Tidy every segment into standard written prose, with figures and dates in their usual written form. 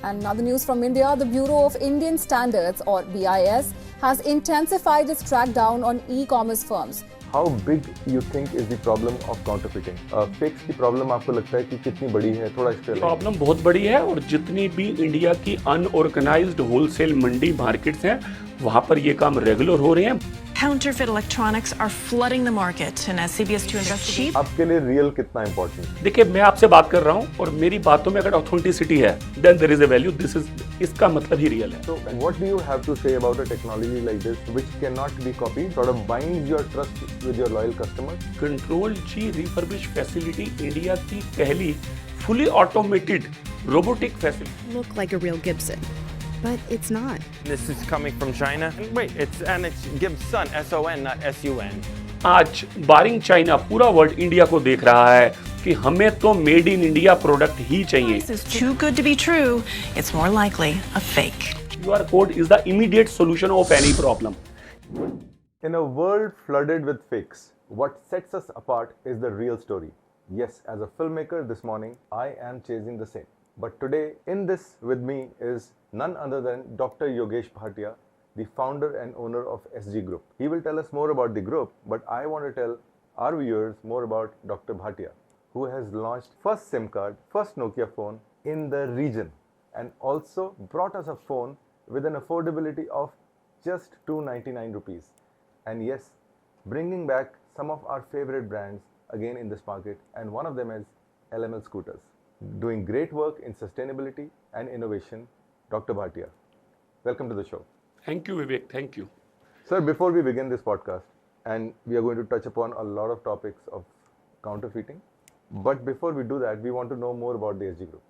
And another news from India, the Bureau of Indian Standards or BIS has intensified its crackdown on e-commerce firms. How big you think is the problem of counterfeiting? Fakes की problem आपको लगता है कि कितनी बड़ी है? थोड़ा इस पे प्रॉब्लम बहुत बड़ी है और जितनी भी इंडिया की अनऑर्गेनाइज्ड होलसेल मंडी मार्केट्स हैं वहां पर ये काम रेगुलर हो रहे हैं. Counterfeit electronics are flooding the market, and as CBS2 investigates, आपके लिए रियल कितना इम्पोर्टेंट? देखिए मैं आपसे बात कर रहा हूं और मेरी बातों में अगर ऑथेंटिसिटी है then there is a value. This is इसका मतलब ही रियल है. So what do you have to say about a technology like this which cannot be copied, sort of binds your trust with your loyal customers? Control Z refurbish facility India की पहली fully automated robotic facility. Look like a real Gibson, but it's not. This is coming from China. Wait, it's Gibson, S-O-N, not S-U-N. आज बारिंग China पूरा world India को देख रहा है कि हमें तो मेड इन इंडिया प्रोडक्ट ही चाहिए. this is too good to be true. It's more likely a fake. QR code is the immediate solution of any problem. In a world flooded with fakes, what sets us apart is the real story. Yes, as a filmmaker this morning, I am chasing the same. But today, in this with me is none other than Dr. Yogesh Bhatia, the founder and owner of SG Group. He will tell us more about the group, but I want to tell our viewers more about Dr. Bhatia, who has launched first SIM card, first Nokia phone in the region, and also brought us a phone with an affordability of just 299 rupees. And yes, bringing back some of our favorite brands again in this market, and one of them is LML Scooters. Doing great work in sustainability and innovation, Dr. Bhatia. Welcome to the show. Thank you, Vivek. Thank you. Sir, before we begin this podcast, and we are going to touch upon a lot of topics of counterfeiting, but before we do that, we want to know more about the SG Group.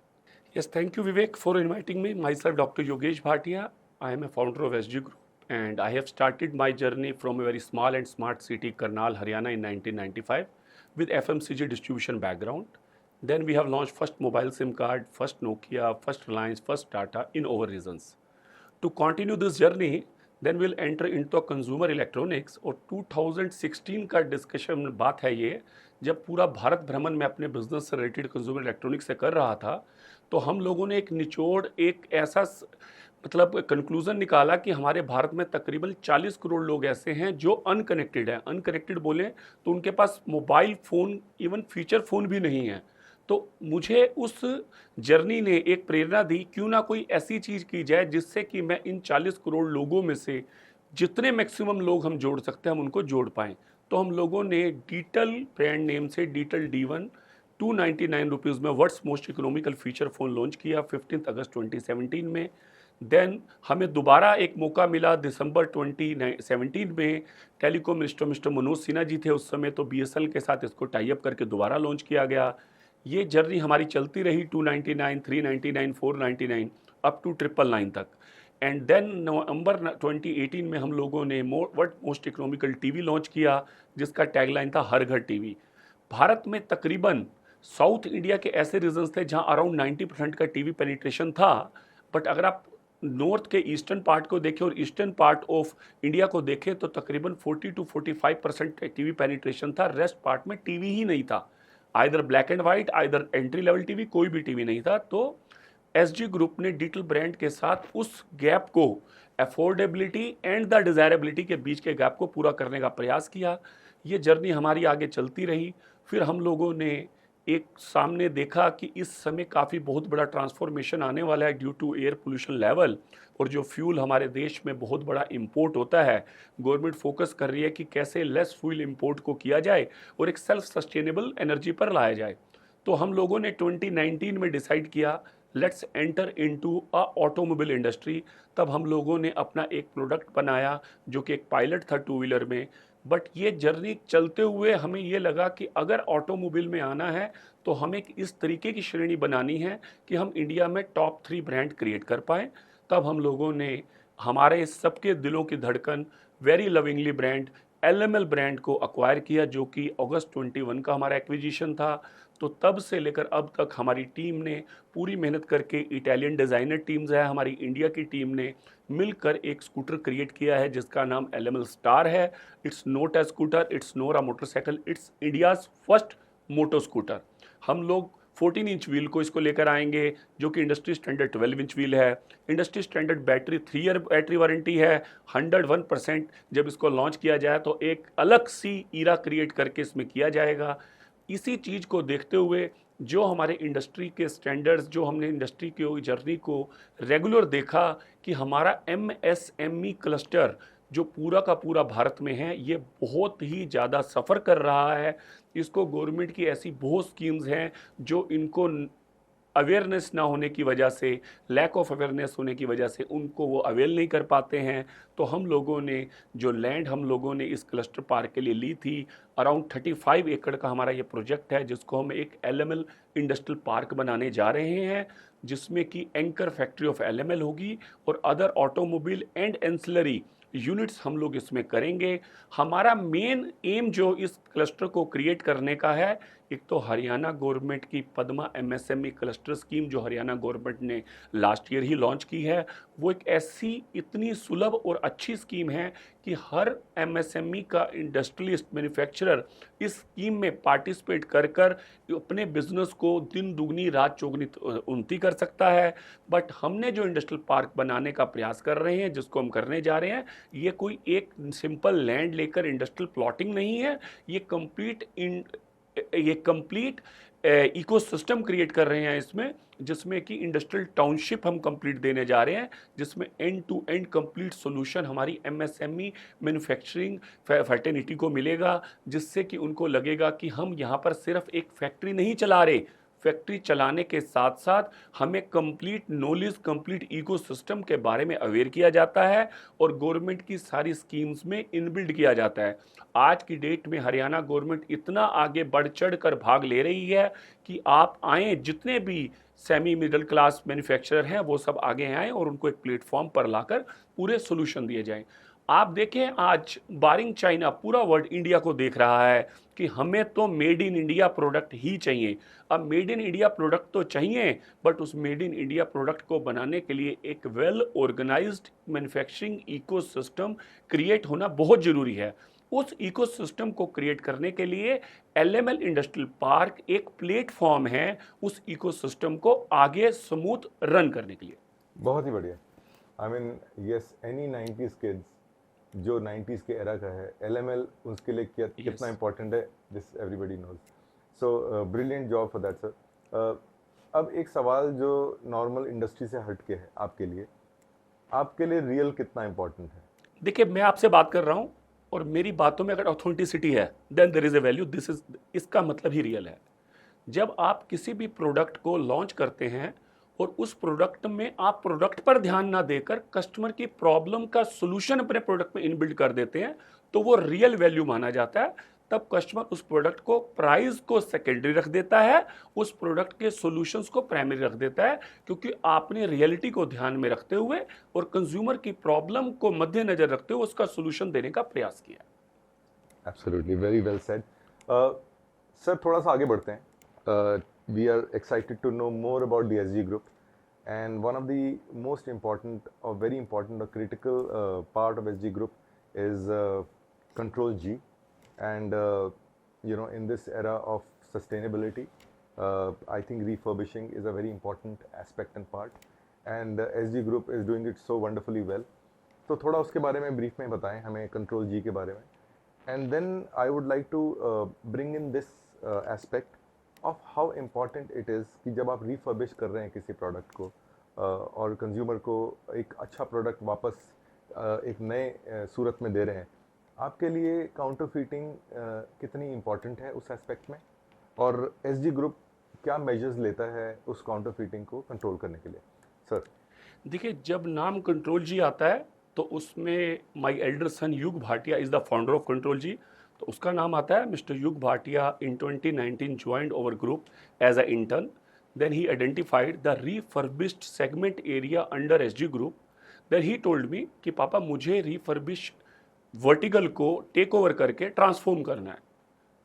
Yes, thank you, Vivek, for inviting me. Myself, Dr. Yogesh Bhatia. I am a founder of SG Group, and I have started my journey from a very small and smart city, Karnal, Haryana, in 1995, with FMCG distribution background. Then we have launched first mobile SIM card, first Nokia, first Reliance, first Tata in our regions. To continue this journey, then we'll enter into consumer electronics. और 2016 का discussion बात है ये, जब पूरा भारत भ्रमण में अपने बिजनेस से रिलेटेड कंज्यूमर इलेक्ट्रॉनिक्स से कर रहा था, तो हम लोगों ने एक निचोड़ एक ऐसा मतलब कंक्लूजन निकाला कि हमारे भारत में तकरीबन 40 करोड़ लोग ऐसे हैं जो अनकनेक्टेड हैं. अनकनेक्टेड बोले तो उनके पास mobile phone even feature phone भी नहीं है. तो मुझे उस जर्नी ने एक प्रेरणा दी, क्यों ना कोई ऐसी चीज़ की जाए जिससे कि मैं इन 40 करोड़ लोगों में से जितने मैक्सिमम लोग हम जोड़ सकते हैं हम उनको जोड़ पाएँ. तो हम लोगों ने डीटल ब्रांड नेम से डीटल D1 299 रुपीज़ में world's most economical feature phone launch किया 15 अगस्त 2017 में. देन हमें दोबारा एक मौका मिला दिसंबर 2017 में. Telecom minister mister Manoj Sinha ji थे उस समय, तो BSNL के साथ इसको टाई अप करके दोबारा लॉन्च किया गया. ये जर्नी हमारी चलती रही 299, 399, 499 अप टू 999 तक. एंड देन नवंबर 2018 में हम लोगों ने world most economical TV launch किया जिसका टैगलाइन था हर घर टीवी. भारत में तकरीबन साउथ इंडिया के ऐसे रीजन्स थे जहां अराउंड 90% का टीवी पेनिट्रेशन था. बट अगर आप नॉर्थ के ईस्टर्न पार्ट को देखें और ईस्टर्न पार्ट ऑफ इंडिया को देखें तो तकरीबन 40 to 45% टीवी पेनिट्रेशन था. रेस्ट पार्ट में टीवी ही नहीं था, either black and white, either entry level TV, कोई भी टीवी नहीं था. तो SG ग्रुप ने डिजिटल ब्रांड के साथ उस गैप को, अफोर्डेबिलिटी एंड द डिज़ायरेबिलिटी के बीच के गैप को पूरा करने का प्रयास किया. ये जर्नी हमारी आगे चलती रही. फिर हम लोगों ने एक सामने देखा कि इस समय काफ़ी बहुत बड़ा ट्रांसफॉर्मेशन आने वाला है due to air pollution level, और जो फ्यूल हमारे देश में बहुत बड़ा इंपोर्ट होता है, गवर्नमेंट फोकस कर रही है कि कैसे लेस फ्यूल इंपोर्ट को किया जाए और एक सेल्फ सस्टेनेबल एनर्जी पर लाया जाए. तो हम लोगों ने 2019 में डिसाइड किया let's enter into a automobile industry. तब हम लोगों ने अपना एक प्रोडक्ट बनाया जो कि एक पायलट था 2 व्हीलर में. बट ये जर्नी चलते हुए हमें ये लगा कि अगर ऑटोमोबाइल में आना है तो हमें इस तरीके की श्रेणी बनानी है कि हम इंडिया में टॉप 3 ब्रांड क्रिएट कर पाएँ. तब हम लोगों ने हमारे सबके दिलों की धड़कन very lovingly brand LML brand को अक्वायर किया जो कि अगस्त 21 का हमारा एक्विजिशन था. तो तब से लेकर अब तक हमारी टीम ने पूरी मेहनत करके, इटालियन डिज़ाइनर टीम्स है, हमारी इंडिया की टीम ने मिलकर एक स्कूटर क्रिएट किया है जिसका नाम LML स्टार है. It's not a scooter, it's not a motorcycle, it's India's first moto scooter. हम लोग 14 इंच व्हील को इसको लेकर आएंगे, जो कि इंडस्ट्री स्टैंडर्ड 12 इंच व्हील है। Industry standard battery 3 year battery warranty है। 101% जब इसको लॉन्च किया जाए तो एक अलग सी ईरा क्रिएट करके इसमें किया जाएगा। इसी चीज़ को देखते हुए जो हमारे इंडस्ट्री के स्टैंडर्ड्स, जो हमने इंडस्ट्री की जर्नी को रेगुलर देखा कि हमारा MSME क्लस्टर जो पूरा का पूरा भारत में है, ये बहुत ही ज़्यादा सफ़र कर रहा है। इसको गवर्नमेंट की ऐसी बहुत स्कीम्स हैं जो इनको अवेयरनेस ना होने की वजह से, लैक ऑफ अवेयरनेस होने की वजह से उनको वो अवेल नहीं कर पाते हैं। तो हम लोगों ने जो लैंड हम लोगों ने इस क्लस्टर पार्क के लिए ली थी, अराउंड 35 एकड़ का हमारा ये प्रोजेक्ट है, जिसको हम एक LML इंडस्ट्रियल पार्क बनाने जा रहे हैं, जिसमें कि एंकर फैक्ट्री ऑफ LML होगी और other automobile and ancillary units हम लोग इसमें करेंगे। हमारा मेन एम जो इस क्लस्टर को क्रिएट करने का है, एक तो हरियाणा गवर्नमेंट की पद्मा MSME क्लस्टर स्कीम जो हरियाणा गवर्नमेंट ने लास्ट ईयर ही लॉन्च की है, वो एक ऐसी इतनी सुलभ और अच्छी स्कीम है कि हर MSME का इंडस्ट्रियलिस्ट मैन्युफैक्चरर इस स्कीम में पार्टिसिपेट कर कर अपने बिजनेस को दिन दुगनी रात चौगनी उन्नति कर सकता है। बट हमने जो इंडस्ट्रियल पार्क बनाने का प्रयास कर रहे हैं, जिसको हम करने जा रहे हैं, ये कोई एक सिंपल लैंड लेकर इंडस्ट्रियल प्लॉटिंग नहीं है। ये कंप्लीट इकोसिस्टम क्रिएट कर रहे हैं इसमें, जिसमें कि इंडस्ट्रियल टाउनशिप हम कंप्लीट देने जा रहे हैं, जिसमें end to end complete solution हमारी MSME मैन्युफैक्चरिंग फैटर्निटी को मिलेगा, जिससे कि उनको लगेगा कि हम यहाँ पर सिर्फ एक फैक्ट्री नहीं चला रहे, फैक्ट्री चलाने के साथ साथ हमें कंप्लीट नॉलेज, कंप्लीट इकोसिस्टम के बारे में अवेयर किया जाता है और गवर्नमेंट की सारी स्कीम्स में इनबिल्ड किया जाता है। आज की डेट में हरियाणा गवर्नमेंट इतना आगे बढ़ चढ़ कर भाग ले रही है कि आप आएँ, जितने भी सेमी मिडिल क्लास मैन्युफैक्चरर हैं वो सब आगे आएँ और उनको एक प्लेटफॉर्म पर लाकर पूरे सोल्यूशन दिए जाएं। आप देखें, आज बारिंग चाइना पूरा वर्ल्ड इंडिया को देख रहा है कि हमें तो मेड इन इंडिया प्रोडक्ट ही चाहिए। अब मेड इन इंडिया प्रोडक्ट तो चाहिए, बट उस मेड इन इंडिया प्रोडक्ट को बनाने के लिए एक well organised manufacturing ecosystem create होना बहुत ज़रूरी है। उस इकोसिस्टम को क्रिएट करने के लिए LML इंडस्ट्रियल पार्क एक प्लेटफॉर्म है उस इकोसिस्टम को आगे स्मूथ रन करने के लिए। बहुत ही बढ़िया। I mean yes, any 90s kids जो 90s के एरा का है, LML उसके लिए कितना इंपॉर्टेंट है, this everybody knows. So brilliant job for that sir. अब एक सवाल जो नॉर्मल इंडस्ट्री से हट के है आपके लिए रियल कितना इंपॉर्टेंट है? देखिए, मैं आपसे बात कर रहा हूँ और मेरी बातों में अगर ऑथेंटिसिटी है, then there is a value. इसका मतलब ही रियल है। जब आप किसी भी प्रोडक्ट को लॉन्च करते हैं और उस प्रोडक्ट में आप प्रोडक्ट पर ध्यान ना देकर कस्टमर की प्रॉब्लम का सोल्यूशन अपने प्रोडक्ट में इनबिल्ड कर देते हैं, तो वो रियल वैल्यू माना जाता है। तब कस्टमर उस प्रोडक्ट को, प्राइस को सेकेंडरी रख देता है, उस प्रोडक्ट के सॉल्यूशंस को प्राइमरी रख देता है, क्योंकि आपने रियलिटी को ध्यान में रखते हुए और कंज्यूमर की प्रॉब्लम को मद्देनजर रखते हुए उसका सॉल्यूशन देने का प्रयास किया। Absolutely, very well said. Sir, थोड़ा सा आगे बढ़ते हैं। We are excited to know more about the SG Group, and one of the most important or very important or critical part of SG Group is Control G. And in this era of sustainability, I think refurbishing is a very important aspect and part, and SG Group is doing it so wonderfully well. तो थोड़ा उसके बारे में brief में बताएं हमें, Control G के बारे में, and then I would like to bring in this aspect of how important it is कि जब आप रिफर्बिश कर रहे हैं किसी प्रोडक्ट को और कंज्यूमर को एक अच्छा प्रोडक्ट वापस एक नए सूरत में दे रहे हैं, आपके लिए काउंटरफीटिंग कितनी इम्पॉर्टेंट है उस एस्पेक्ट में, और SG ग्रुप क्या मेजर्स लेता है उस काउंटरफीटिंग को कंट्रोल करने के लिए? सर, देखिए, जब नाम कंट्रोल जी आता है तो उसमें my elder son Yug Bhatia is the founder of control Z. तो उसका नाम आता है mister Yug Bhatia. In 2019 joined our group as a intern. Then he identified the refurbished segment area under SG group. Then he told me कि पापा, मुझे refurbish vertical को take over करके ट्रांसफॉर्म करना है।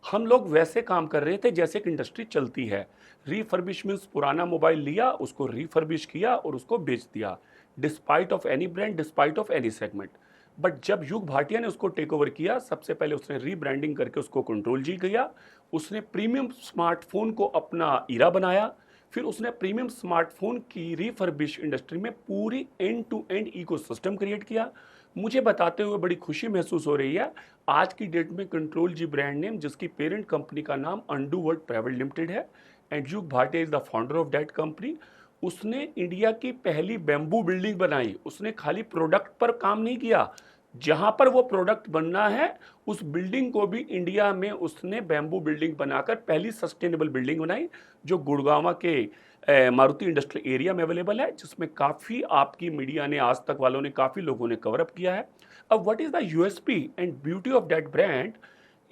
हम लोग वैसे काम कर रहे थे जैसे कि इंडस्ट्री चलती है। रिफर्बिश मीन्स पुराना मोबाइल लिया, उसको रिफर्बिश किया और उसको बेच दिया, despite of any brand, despite of any segment. But जब युग भाटिया ने उसको टेक ओवर किया, सबसे पहले उसने रीब्रांडिंग करके उसको कंट्रोल जी किया, उसने प्रीमियम स्मार्टफोन को अपना ईरा बनाया, फिर उसने प्रीमियम स्मार्टफोन की रिफर्बिश इंडस्ट्री में पूरी end to end ecosystem create किया। मुझे बताते हुए बड़ी खुशी महसूस हो रही है, आज की डेट में कंट्रोल जी ब्रांड नेम, जिसकी पेरेंट कंपनी का नाम अंडरवर्ल्ड प्राइवेट लिमिटेड है, एंड युग Bhatia is the founder of that company. उसने इंडिया की पहली बैम्बू बिल्डिंग बनाई। उसने खाली प्रोडक्ट पर काम नहीं किया, जहां पर वो प्रोडक्ट बनना है उस बिल्डिंग को भी इंडिया में उसने बैम्बू बिल्डिंग बनाकर पहली सस्टेनेबल बिल्डिंग बनाई, जो गुड़गांव के मारुति इंडस्ट्रियल एरिया में अवेलेबल है, जिसमें काफ़ी आपकी मीडिया ने, आज तक वालों ने, काफ़ी लोगों ने कवर अप किया है। अब what is the USP and beauty of that brand?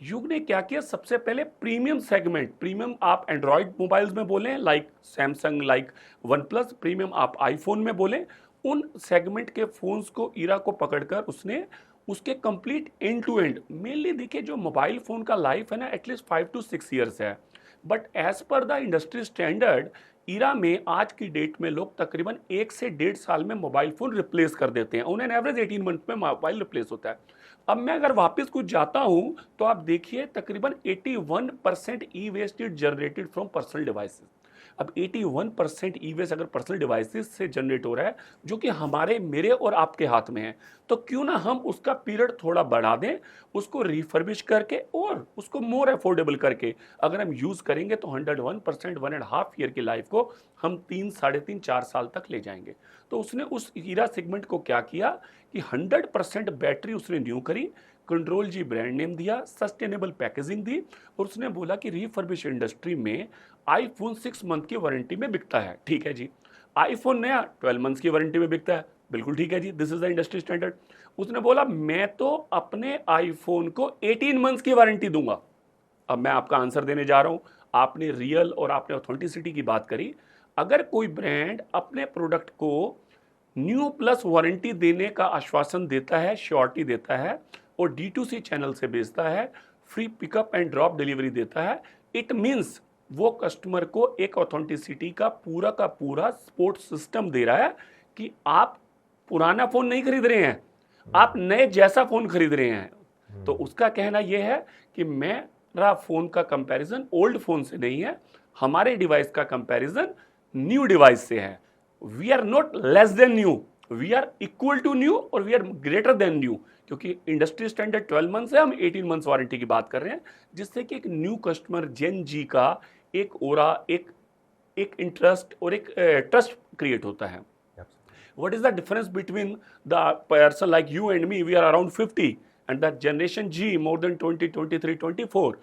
युग ने क्या किया, सबसे पहले प्रीमियम सेगमेंट, प्रीमियम आप एंड्रॉयड मोबाइल्स में बोलें like Samsung, like one plus, premium आप आईफोन में बोलें, उन सेगमेंट के फोन्स को, ईरा को पकड़कर उसने उसके complete end to end, mainly देखिए जो मोबाइल फोन का लाइफ है ना, एटलीस्ट 5 to 6 ईयर्स है, but as per the industry standard era में आज की डेट में लोग तकरीबन 1 से 1.5 साल में मोबाइल फोन रिप्लेस कर देते हैं। ऑन एन एवरेज 18 मंथ में मोबाइल रिप्लेस होता है। अब मैं अगर वापस कुछ जाता हूं तो आप देखिए तकरीबन 81% E waste is generated from personal devices. अब 81% ई वेस्ट अगर पर्सनल डिवाइसेस से जनरेट हो रहा है, जो कि हमारे, मेरे और आपके हाथ में है, तो क्यों ना हम उसका पीरियड थोड़ा बढ़ा दें, उसको रिफर्बिश करके और उसको मोर अफोर्डेबल करके अगर हम यूज़ करेंगे तो 101%, 1.5 ईयर की लाइफ को हम 3, 3.5, 4 साल तक ले जाएंगे। तो उसने उस ईरा सेगमेंट को क्या किया कि 100% बैटरी उसने न्यू करी, कंट्रोल जी ब्रांड नेम दिया, सस्टेनेबल पैकेजिंग दी, और उसने बोला कि रिफर्बिश इंडस्ट्री में आईफोन 6 मंथ की वारंटी में बिकता है, ठीक है जी। आईफोन नया 12 मंथ्स की वारंटी में बिकता है, बिल्कुल ठीक है जी, this is the industry standard. उसने बोला मैं तो अपने आईफोन को 18 मंथ्स की वारंटी दूंगा। अब मैं आपका आंसर देने जा रहा हूं। आपने रियल और आपने ऑथेंटिसिटी की बात करी। अगर कोई ब्रांड अपने प्रोडक्ट को न्यू प्लस वारंटी देने का आश्वासन देता है, श्योरिटी देता है, और D2C चैनल से बेचता है, free pickup and drop delivery देता है, इट मीन्स वो कस्टमर को एक ऑथेंटिसिटी का पूरा सपोर्ट सिस्टम दे रहा है कि आप पुराना फोन नहीं खरीद रहे हैं, आप नए जैसा फोन खरीद रहे हैं। तो उसका कहना यह है कि मेरा फोन का कंपैरिजन ओल्ड फोन से नहीं है, हमारे डिवाइस का कंपैरिजन न्यू डिवाइस से है। We are not less than new, we are equal to new और we are greater than new, क्योंकि इंडस्ट्री स्टैंडर्ड 12 मंथ्स है, हम 18 मंथ्स वारंटी की बात कर रहे हैं, जिससे कि एक न्यू कस्टमर जेन जी का एक ओरा, एक इंटरेस्ट और एक ट्रस्ट क्रिएट होता है। What is the difference between the person like you and me? We are around 50 and the generation G more than 20, 23, 24.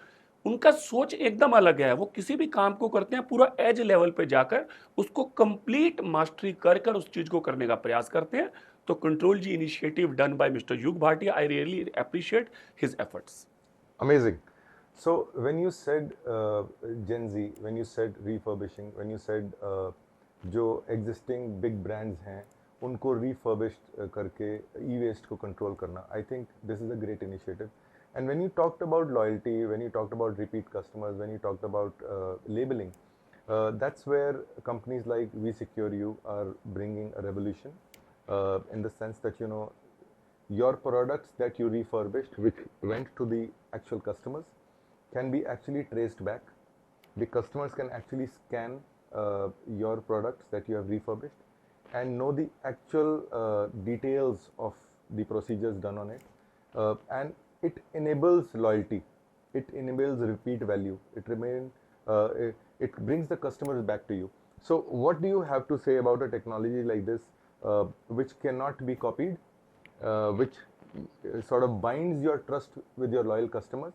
उनका सोच एकदम अलग है। वो किसी भी काम को करते हैं पूरा एज लेवल पे जाकर उसको कंप्लीट मास्टरी कर कर उस चीज को करने का प्रयास करते हैं। तो control Z initiative done by mister Yug Bhatia, I really appreciate his efforts. Amazing. So when you said Gen Z, when you said refurbishing, when you said जो existing big brands हैं उनको refurbished करके e-waste को control करना, I think this is a great initiative. And when you talked about loyalty, when you talked about repeat customers, when you talked about labeling, that's where companies like We Secure You are bringing a revolution in the sense that, you know, your products that you refurbished, which went to the actual customers, can be actually traced back. The customers can actually scan your products that you have refurbished and know the actual details of the procedures done on it, and it enables loyalty, it enables repeat value, it brings the customers back to you. So what do you have to say about a technology like this which cannot be copied, which sort of binds your trust with your loyal customers,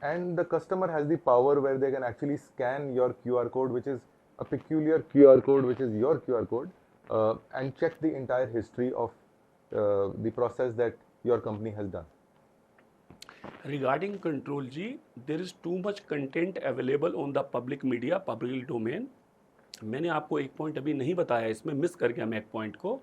and the customer has the power where they can actually scan your QR code, which is a peculiar QR code, which is your QR code, and check the entire history of the process that your company has done? Regarding Control G, there is too much content available on the public media, public domain. मैंने आपको एक point अभी नहीं बताया, इसमें miss कर गया मैं एक पॉइंट को,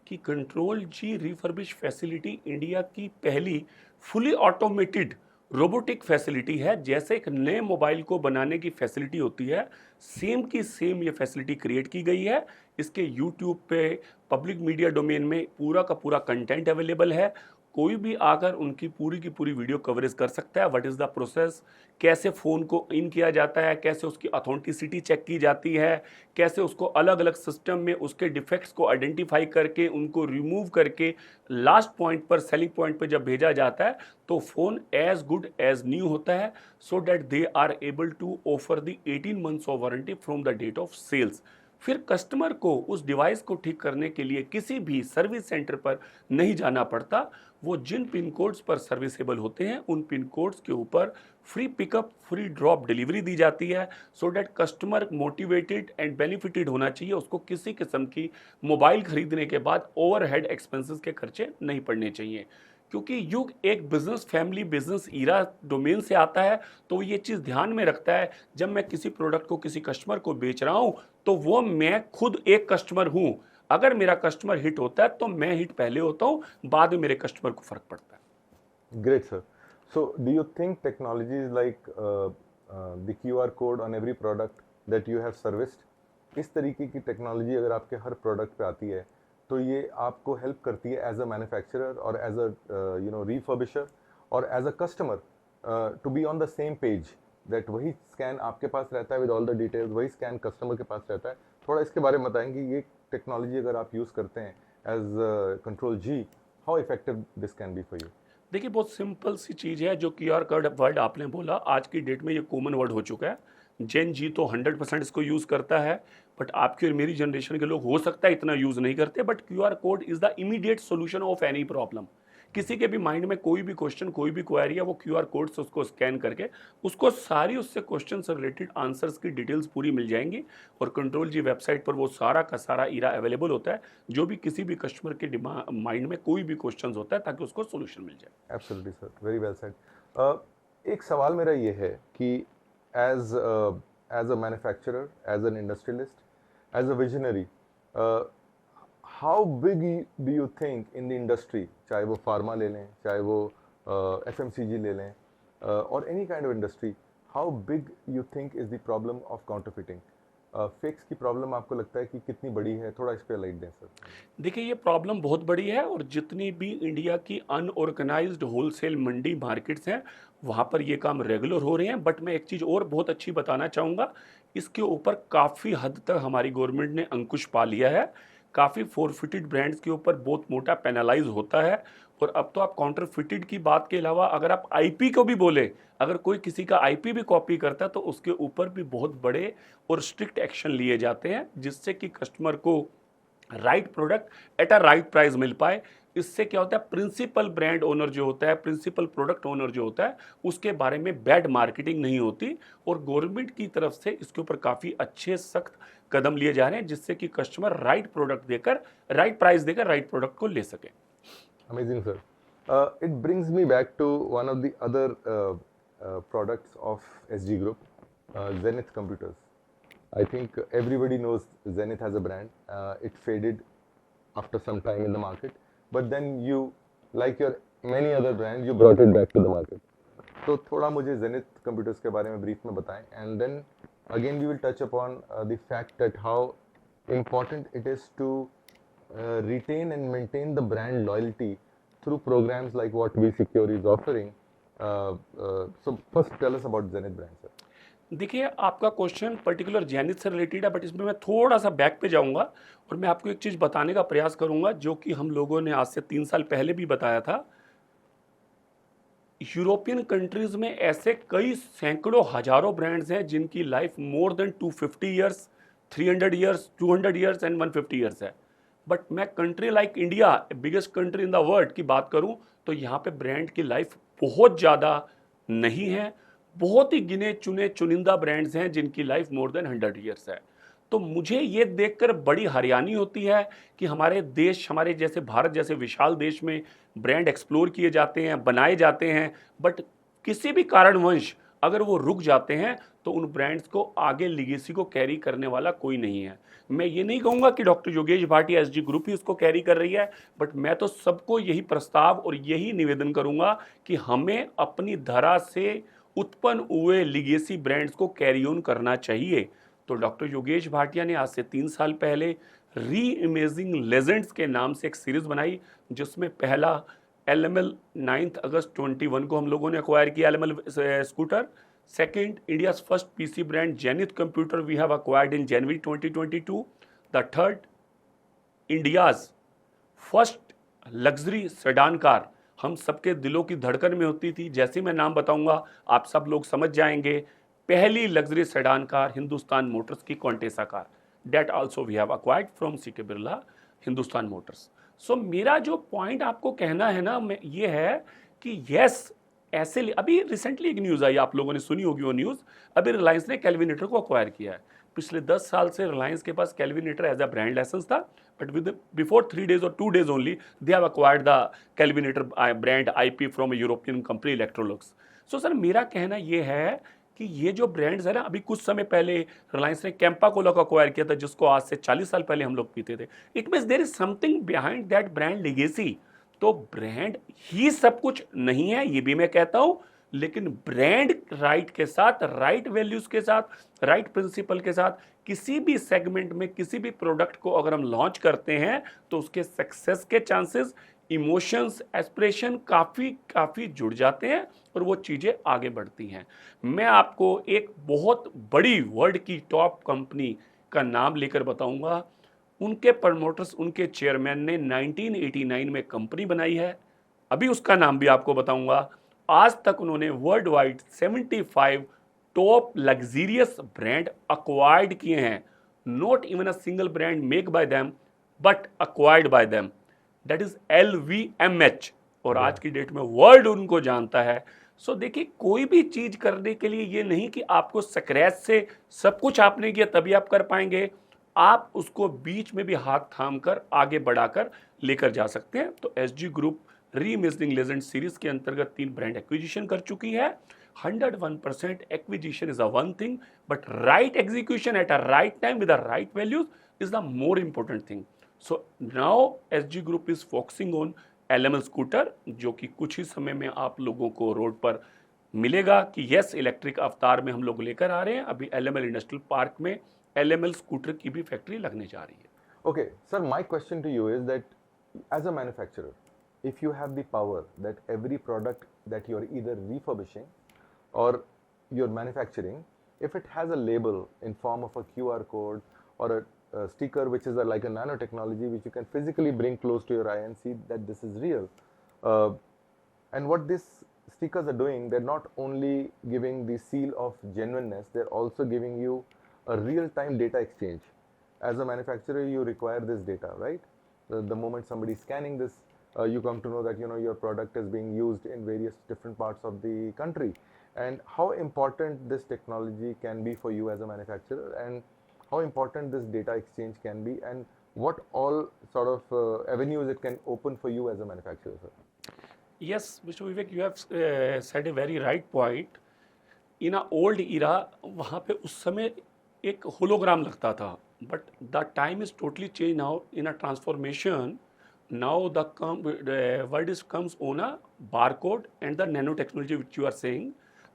कि control Z refurbish facility India की पहली फुली ऑटोमेटेड रोबोटिक फैसिलिटी है। जैसे एक नए मोबाइल को बनाने की फैसिलिटी होती है, सेम की सेम ये फैसिलिटी क्रिएट की गई है। इसके यूट्यूब पे पब्लिक मीडिया डोमेन में पूरा का पूरा कंटेंट अवेलेबल है। कोई भी आकर उनकी पूरी की पूरी वीडियो कवरेज कर सकता है। व्हाट इज़ द प्रोसेस, कैसे फ़ोन को इन किया जाता है, कैसे उसकी ऑथेंटिसिटी चेक की जाती है, कैसे उसको अलग अलग सिस्टम में उसके डिफेक्ट्स को आइडेंटिफाई करके उनको रिमूव करके लास्ट पॉइंट पर, सेलिंग पॉइंट पर जब भेजा जाता है तो phone as good as new होता है, so that they are able to offer the 18 months of warranty from the date of sales. फिर कस्टमर को उस डिवाइस को ठीक करने के लिए किसी भी सर्विस सेंटर पर नहीं जाना पड़ता। वो जिन पिन कोड्स पर सर्विसेबल होते हैं उन पिन कोड्स के ऊपर free pickup, free drop delivery दी जाती है, so that customer motivated and benefited होना चाहिए। उसको किसी किस्म की मोबाइल खरीदने के बाद ओवरहेड एक्सपेंसेस के खर्चे नहीं पड़ने चाहिए, क्योंकि युग एक business family business era domain से आता है। तो ये चीज़ ध्यान में रखता है, जब मैं किसी प्रोडक्ट को किसी कस्टमर को बेच रहा हूँ तो वो मैं खुद एक कस्टमर हूँ। अगर मेरा कस्टमर हिट होता है तो मैं हिट पहले होता हूँ, बाद में मेरे कस्टमर को फर्क पड़ता है। Great, sir. So, do you think technologies like the QR code on every product that you have serviced, इस तरीके की टेक्नोलॉजी अगर आपके हर प्रोडक्ट पे आती है तो ये आपको हेल्प करती है एज अ मैन्युफैक्चरर और एज अ रिफर्बिशर और as a customer to be on the same page, that वही स्कैन आपके पास रहता है विद ऑल द डिटेल्स, वही स्कैन कस्टमर के पास रहता है। थोड़ा इसके बारे में बताएंगे, ये टेक्नोलॉजी अगर आप यूज़ करते हैं as control Z, how effective this can be for you? देखिए, बहुत सिंपल सी चीज़ है। जो QR कोड वर्ड आपने बोला, आज की डेट में ये कॉमन वर्ड हो चुका है। जेन जी तो 100% इसको यूज़ करता है, बट आपकी और मेरी जनरेशन के लोग हो सकता है इतना यूज़ नहीं करते। But QR code is the immediate solution of any problem. किसी के भी माइंड में कोई भी क्वेश्चन, कोई भी क्वेरी है, वो QR कोड से उसको स्कैन करके उसको सारी उससे क्वेश्चन से रिलेटेड आंसर्स की डिटेल्स पूरी मिल जाएंगी। और कंट्रोल जी वेबसाइट पर वो सारा का सारा ईरा अवेलेबल होता है, जो भी किसी भी कस्टमर के माइंड में कोई भी क्वेश्चन होता है, ताकि उसको सोल्यूशन मिल जाए। Absolutely sir, very well said. एक सवाल मेरा ये है कि as a manufacturer, as an industrialist, as a visionary, how big do you think in the industry, चाहे वो फार्मा ले लें, चाहे वो FMCG ले लें, और any kind of industry, how big you think is the problem of counterfeiting? Fakes की प्रॉब्लम आपको लगता है कि कितनी बड़ी है? थोड़ा इस पर लाइट दें सर। देखिए, ये प्रॉब्लम बहुत बड़ी है, और जितनी भी इंडिया की अनऑर्गेनाइज्ड होलसेल मंडी मार्केट्स हैं, वहाँ पर ये काम रेगुलर हो रहे हैं। बट मैं एक चीज़ और बहुत अच्छी बताना चाहूँगा, इसके ऊपर काफ़ी हद तक हमारी गवर्नमेंट ने अंकुश पा लिया है। काफ़ी फोरफिटेड ब्रांड्स के ऊपर बहुत मोटा पेनलाइज होता है। और अब तो आप काउंटरफिटेड की बात के अलावा अगर आप IP को भी बोले, अगर कोई किसी का IP भी कॉपी करता है तो उसके ऊपर भी बहुत बड़े और स्ट्रिक्ट एक्शन लिए जाते हैं, जिससे कि कस्टमर को right product at a right price मिल पाए। इससे क्या होता है, प्रिंसिपल ब्रांड ओनर जो होता है, प्रिंसिपल प्रोडक्ट ओनर जो होता है, उसके बारे में बैड मार्केटिंग नहीं होती। और गवर्नमेंट की तरफ से इसके ऊपर काफ़ी अच्छे सख्त कदम लिए जा रहे हैं, जिससे कि कस्टमर राइट प्रोडक्ट देकर, राइट प्राइस देकर राइट प्रोडक्ट को ले सके। Amazing, sir. It brings me back to one of the other products of SG Group, Zenith Computers. I think everybody knows Zenith as a brand. It faded after some time in the market, but then you, like your many other brands, you brought it back to the market. तो थोड़ा मुझे Zenith Computers के बारे में brief में बताएं, and then again we will touch upon the fact that how important it is to retain and maintain the brand loyalty through programs like what We Secure is offering. So first tell us about Zenith brand, sir. देखिए, आपका question particular zenith से related है, but इसमें मैं थोड़ा सा back पे जाऊंगा और मैं आपको एक चीज़ बताने का प्रयास करूंगा, जो कि हम लोगों ने आज से 3 साल पहले भी बताया था। यूरोपियन कंट्रीज में ऐसे कई सैकड़ों हजारों ब्रांड्स हैं जिनकी life more than 250 years, 300 years, 200 years and 150 years है। बट मैं country like India, biggest country in the world की बात करूं, तो यहाँ पे ब्रांड की लाइफ बहुत ज़्यादा नहीं है। बहुत ही गिने चुने चुनिंदा ब्रांड्स हैं जिनकी लाइफ मोर देन 100 ईयर्स है। तो मुझे ये देखकर बड़ी हैरानी होती है कि हमारे देश, हमारे जैसे भारत जैसे विशाल देश में ब्रांड एक्सप्लोर किए जाते हैं, बनाए जाते हैं, बट किसी भी कारणवश अगर वो रुक जाते हैं तो उन ब्रांड्स को आगे लीगेसी को कैरी करने वाला कोई नहीं है। मैं ये नहीं कहूँगा कि doctor Yogesh Bhatia SG group ही उसको कैरी कर रही है, बट मैं तो सबको यही प्रस्ताव और यही निवेदन करूँगा कि हमें अपनी धरा से उत्पन्न हुए लीगेसी ब्रांड्स को कैरी ऑन करना चाहिए। तो डॉक्टर योगेश भाटिया ने आज से 3 साल पहले री इमेजिंग लेजेंड्स के नाम से एक सीरीज बनाई, जिसमें पहला LML 9 अगस्त 21 को हम लोगों ने एक्वायर किया LML scooter. Second, India's first PC brand Zenith Computer we have acquired in January 2022. The third, India's first luxury sedan car हम सबके दिलों की धड़कन में होती थी. जैसे मैं नाम बताऊंगा आप सब लोग समझ जाएंगे. पहली luxury sedan car Hindustan Motors की Contessa car. That also we have acquired from CK Birla Hindustan Motors. So मेरा जो पॉइंट आपको कहना है ना ये है कि यस ऐसे अभी रिसेंटली एक न्यूज़ आई, आप लोगों ने सुनी होगी वो न्यूज़. अभी रिलायंस ने कैलविनेटर को अक्वायर किया है. पिछले 10 साल से रिलायंस के पास Kelvinator as a brand licence था, बट विद बिफोर 3 days और 2 days only they have acquired the Kelvinator brand IP from European company Electrolux. So sir मेरा कहना ये है कि ये जो ब्रांड्स है ना, अभी कुछ समय पहले रिलायंस ने कैंपा कोला को अक्वायर किया था जिसको आज से 40 साल पहले हम लोग पीते थे. It means there is something behind that brand legacy. तो ब्रांड ही सब कुछ नहीं है, ये भी मैं कहता हूं, लेकिन ब्रांड राइट के साथ, राइट वैल्यूज के साथ, राइट प्रिंसिपल के साथ किसी भी सेगमेंट में किसी भी प्रोडक्ट को अगर हम लॉन्च करते हैं तो उसके सक्सेस के चांसेस, इमोशंस, एस्पिरेशन काफ़ी जुड़ जाते हैं और वो चीज़ें आगे बढ़ती हैं. मैं आपको एक बहुत बड़ी वर्ल्ड की टॉप कंपनी का नाम लेकर बताऊंगा. उनके प्रमोटर्स, उनके चेयरमैन ने 1989 में कंपनी बनाई है. अभी उसका नाम भी आपको बताऊंगा. आज तक उन्होंने world wide 75 top luxurious brand acquired किए हैं. Not even a single brand make bye them but acquired bye them. That is LVMH. और आज की डेट में वर्ल्ड उनको जानता है. सो देखिए, कोई भी चीज करने के लिए ये नहीं कि आपको स्क्रैच से सब कुछ आपने किया तभी आप कर पाएंगे. आप उसको बीच में भी हाथ थाम कर आगे बढ़ाकर लेकर जा सकते हैं. तो SG ग्रुप री-इमेजिनिंग लेजेंड सीरीज के अंतर्गत 3 ब्रांड एक्विजिशन कर चुकी है. 101% acquisition is a one thing, but right execution eight a right time with the right values is the more important thing. So now SG group is focusing on LML scooter, जो कि कुछ ही समय में आप लोगों को रोड पर मिलेगा कि यस इलेक्ट्रिक अवतार में हम लोग लेकर आ रहे हैं. अभी LML इंडस्ट्रियल पार्क में LML स्कूटर की भी फैक्ट्री लगने जा रही है. Okay, sir, my question to you is that as a manufacturer, if you have the power that every product that you're either refurbishing or you're manufacturing, if it has a label in form of a QR code or a sticker which is like a nanotechnology which you can physically bring close to your eye and see that this is real. And what these stickers are doing, they're not only giving the seal of genuineness, they're also giving you a real-time data exchange. As a manufacturer, you require this data, right? The moment somebody is scanning this, you come to know that your product is being used in various different parts of the country. And how important this technology can be for you as a manufacturer, and how important this data exchange can be, and what all sort of avenues it can open for you as a manufacturer, sir? Yes, Mr. Vivek, you have said a very right point. In a old era, वहाँ पे उस समय एक hologram लगता था, but the time is totally change now in a transformation. Now the word is comes on a barcode and the nano technology which you are saying.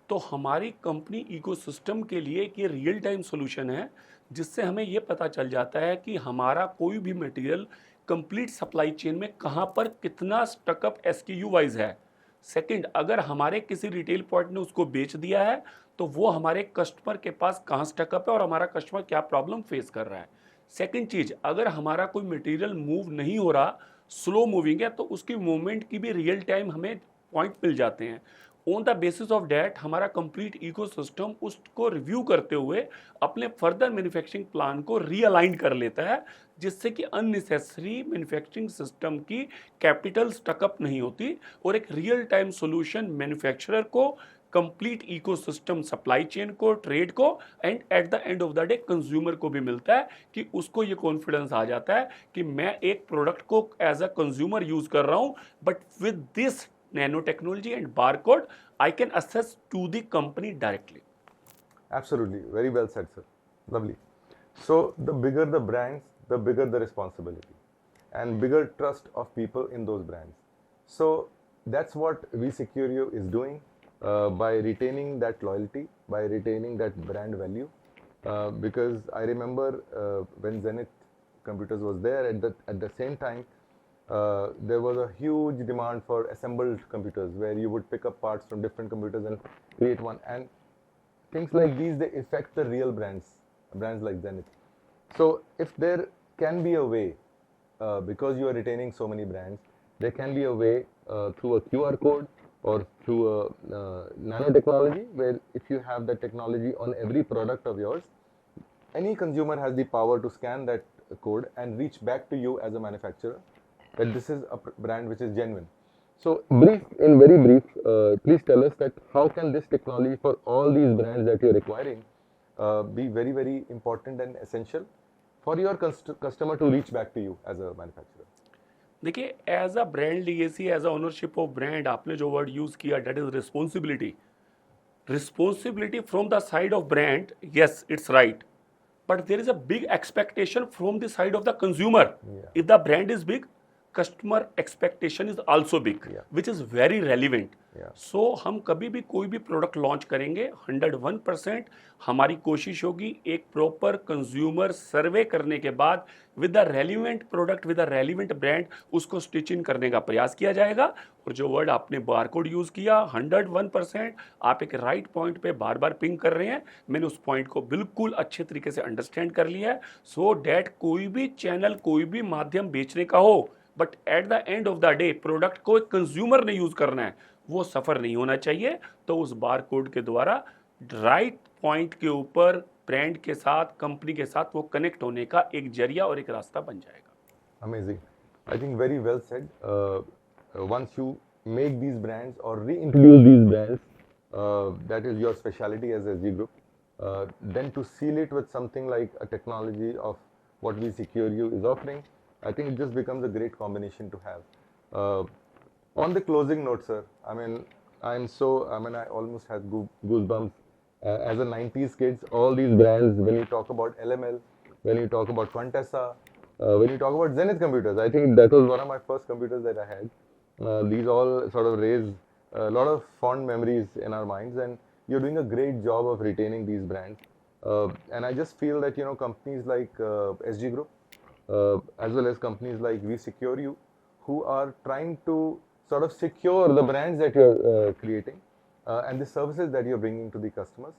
तो हमारी company ecosystem के लिए एक ये रियल टाइम सोल्यूशन है जिससे हमें ये पता चल जाता है कि हमारा कोई भी मटेरियल कंप्लीट सप्लाई चेन में कहाँ पर कितना स्टकअप SKU वाइज है. सेकंड, अगर हमारे किसी रिटेल पॉइंट ने उसको बेच दिया है तो वो हमारे कस्टमर के पास कहाँ स्टकअप है और हमारा कस्टमर क्या प्रॉब्लम फेस कर रहा है. सेकंड चीज़, अगर हमारा कोई मटेरियल मूव नहीं हो रहा, स्लो मूविंग है, तो उसकी मूवमेंट की भी रियल टाइम हमें पॉइंट मिल जाते हैं. On the basis of that हमारा कंप्लीट इकोसिस्टम उसको रिव्यू करते हुए अपने फर्दर मैन्युफैक्चरिंग प्लान को रीअलाइन कर लेता है, जिससे कि अननेसेसरी मैन्युफैक्चरिंग सिस्टम की कैपिटल स्टकअप नहीं होती और एक रियल टाइम सॉल्यूशन मैन्युफैक्चरर को, कंप्लीट इकोसिस्टम सप्लाई चेन को, ट्रेड को, and at the end of the day consumer को भी मिलता है कि उसको ये कॉन्फिडेंस आ जाता है कि मैं एक प्रोडक्ट को एज अ कंज्यूमर यूज कर रहा हूँ, but with this nanotechnology and barcode, I can access to the company directly. Absolutely, very well said, sir. Lovely. So the bigger the brands, the bigger the responsibility, and bigger trust of people in those brands. So that's what WeSecure is doing by retaining that loyalty, by retaining that brand value. Because I remember when Zenith Computers was there at the same time. there was a huge demand for assembled computers where you would pick up parts from different computers and create one. And things like these, they affect the real brands like Zenith. So if there can be a way, because you are retaining so many brands, there can be a way through a QR code or through a nanotechnology, where if you have that technology on every product of yours, any consumer has the power to scan that code and reach back to you as a manufacturer that this is a brand which is genuine. So in very brief, please tell us that how can this technology for all these brands that you're acquiring be very, very important and essential for your customer to reach back to you as a manufacturer? देखिए, as a brand legacy, as a ownership of brand, आपने जो word use किया, that is responsibility from the side of brand. Yes, it's right, but there is a big expectation from the side of the consumer. If the brand is big, customer expectation is also big, which is very relevant. So हम कभी भी कोई भी product launch करेंगे, 101% हमारी कोशिश होगी एक प्रॉपर कंज्यूमर सर्वे करने के बाद with the relevant product, with the relevant brand, उसको स्टिच इन करने का प्रयास किया जाएगा. और जो वर्ड आपने बारकोड यूज़ किया, 101% आप एक राइट पॉइंट पे बार बार पिंग कर रहे हैं. मैंने उस पॉइंट को बिल्कुल अच्छे तरीके से अंडरस्टैंड कर लिया है. सो डैट कोई भी चैनल, कोई भी माध्यम बेचने का हो, but at the end of the day product को कंज्यूमर ने यूज़ करना है, वो सफ़र नहीं होना चाहिए. तो उस बार कोड के द्वारा राइट पॉइंट के ऊपर ब्रांड के साथ, कंपनी के साथ वो कनेक्ट होने का एक जरिया और एक रास्ता बन जाएगा. Amazing. I think very well said. Once you make these brands or reintroduce these brands, that is your specialty as SG Group. Then to seal it with something like a technology of what we Secure You is offering, I think it just becomes a great combination to have. On the closing note, sir, I mean, I almost had goosebumps. As a 90s kids, all these brands, when you talk about LML, when you talk about Quantessa, when you talk about Zenith computers, I think that was one of my first computers that I had. These all sort of raise a lot of fond memories in our minds, and you're doing a great job of retaining these brands. And I just feel that, you know, companies like SG Group, as well as companies like We Secure You, who are trying to sort of secure the brands that you're creating and the services that you're bringing to the customers,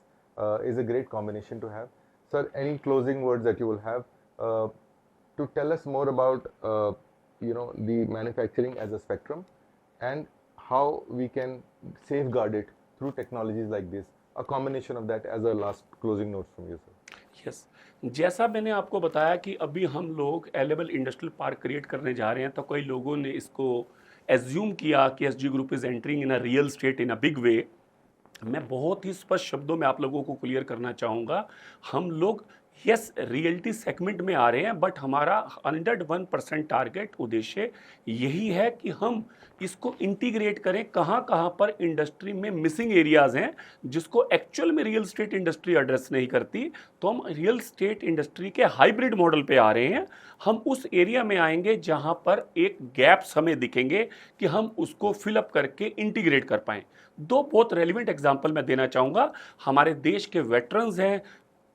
is a great combination to have. Sir, any closing words that you will have to tell us more about you know, the manufacturing as a spectrum and how we can safeguard it through technologies like this? A combination of that as a last closing note from you, sir. Yes. जैसा मैंने आपको बताया कि अभी हम लोग able industrial park create करने जा रहे हैं, तो कई लोगों ने इसको एज्यूम किया कि SG group is entering in a real state in a big way. मैं बहुत ही स्पष्ट शब्दों में आप लोगों को क्लियर करना चाहूँगा, हम लोग यस रियल्टी सेगमेंट में आ रहे हैं, बट हमारा 101% टारगेट उद्देश्य यही है कि हम इसको इंटीग्रेट करें. कहाँ कहाँ पर इंडस्ट्री में मिसिंग एरियाज़ हैं जिसको एक्चुअल में रियल स्टेट इंडस्ट्री एड्रेस नहीं करती, तो हम रियल स्टेट इंडस्ट्री के हाइब्रिड मॉडल पे आ रहे हैं. हम उस एरिया में आएंगे जहाँ पर एक गैप्स हमें दिखेंगे कि हम उसको फिलअप करके इंटीग्रेट कर पाएँ. दो बहुत रेलिवेंट एग्जाम्पल मैं देना चाहूँगा. हमारे देश के वेटरन्स हैं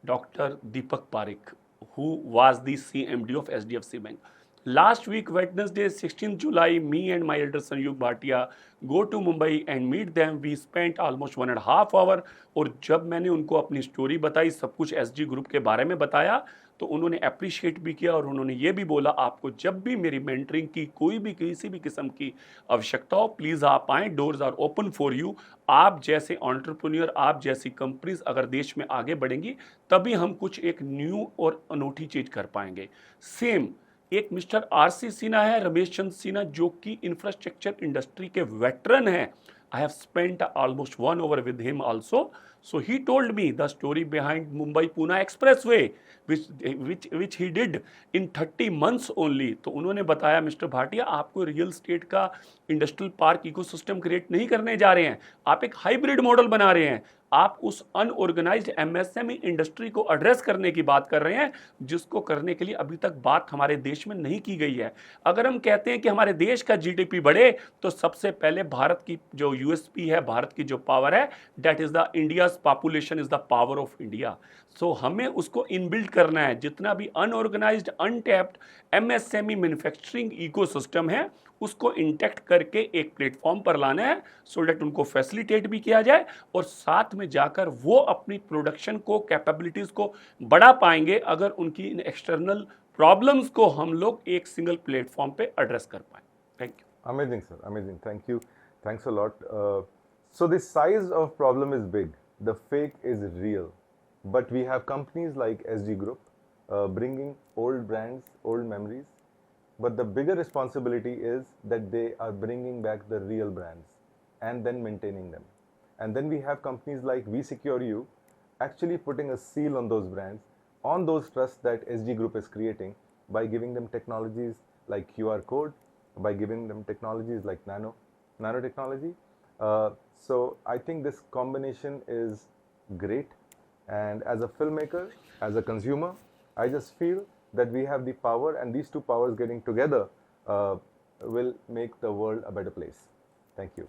Dr. Deepak Parekh, who was the CMD of SDFC Bank. Last week, Wednesday, 16th July, me and my elder son Yug Bhatia go to Mumbai and meet them. We spent almost 1.5 hours. और जब मैंने उनको अपनी story बताई, सब कुछ SG group के बारे में बताया, तो उन्होंने अप्रिशिएट भी किया और उन्होंने ये भी बोला, आपको जब भी मेरी मेंटरिंग की कोई भी किसी भी किस्म की आवश्यकता हो, प्लीज़ आप आएँ, doors are open for you. आप जैसे एंटरप्रेन्योर, आप जैसी कंपनीज अगर देश में आगे बढ़ेंगी, तभी हम कुछ एक न्यू और अनूठी चीज़ कर पाएंगे. सेम एक मिस्टर RC सिन्हा है, रमेश चंद्र सिन्हा, जो कि इंफ्रास्ट्रक्चर इंडस्ट्री के वेटरन हैं. I have spent almost 1 hour with him also. So he told me the story behind Mumbai-Pune Expressway, which he did in 30 months only. तो उन्होंने बताया, मिस्टर भाटिया, आपको रियल स्टेट का इंडस्ट्रियल पार्क इकोसिस्टम क्रिएट नहीं करने जा रहे हैं, आप एक हाइब्रिड मॉडल बना रहे हैं. आप उस अनऑर्गेनाइज्ड एमएसएमई इंडस्ट्री को एड्रेस करने की बात कर रहे हैं, जिसको करने के लिए अभी तक बात हमारे देश में नहीं की गई है। अगर हम कहते हैं कि हमारे देश का जीडीपी बढ़े, तो सबसे पहले भारत की जो यूएसपी है, भारत की जो पावर है, that is the India's population is the power of India. So हमें उसको इनबिल्ड करना है। जितना भी unorganised untapped MSME manufacturing ecosystem है, उसको इंटैक्ट करके एक प्लेटफॉर्म पर लाना है, सो दैट उनको फैसिलिटेट भी किया जाए और साथ में जाकर वो अपनी प्रोडक्शन को, कैपेबिलिटीज को बढ़ा पाएंगे अगर उनकी इन एक्सटर्नल प्रॉब्लम्स को हम लोग एक सिंगल प्लेटफॉर्म पे एड्रेस कर पाए। Thank you. Amazing, sir. Amazing. Thank you. Thanks a lot. So the size of problem is big. The fake is real. But we have companies like SG Group bringing old brands, old memories. But the bigger responsibility is that they are bringing back the real brands and then maintaining them. And then we have companies like We Secure You actually putting a seal on those brands, on those trusts that SG Group is creating by giving them technologies like QR code, by giving them technologies like nanotechnology. So I think this combination is great. And as a filmmaker, as a consumer, I just feel that we have the power, and these two powers getting together will make the world a better place. Thank you.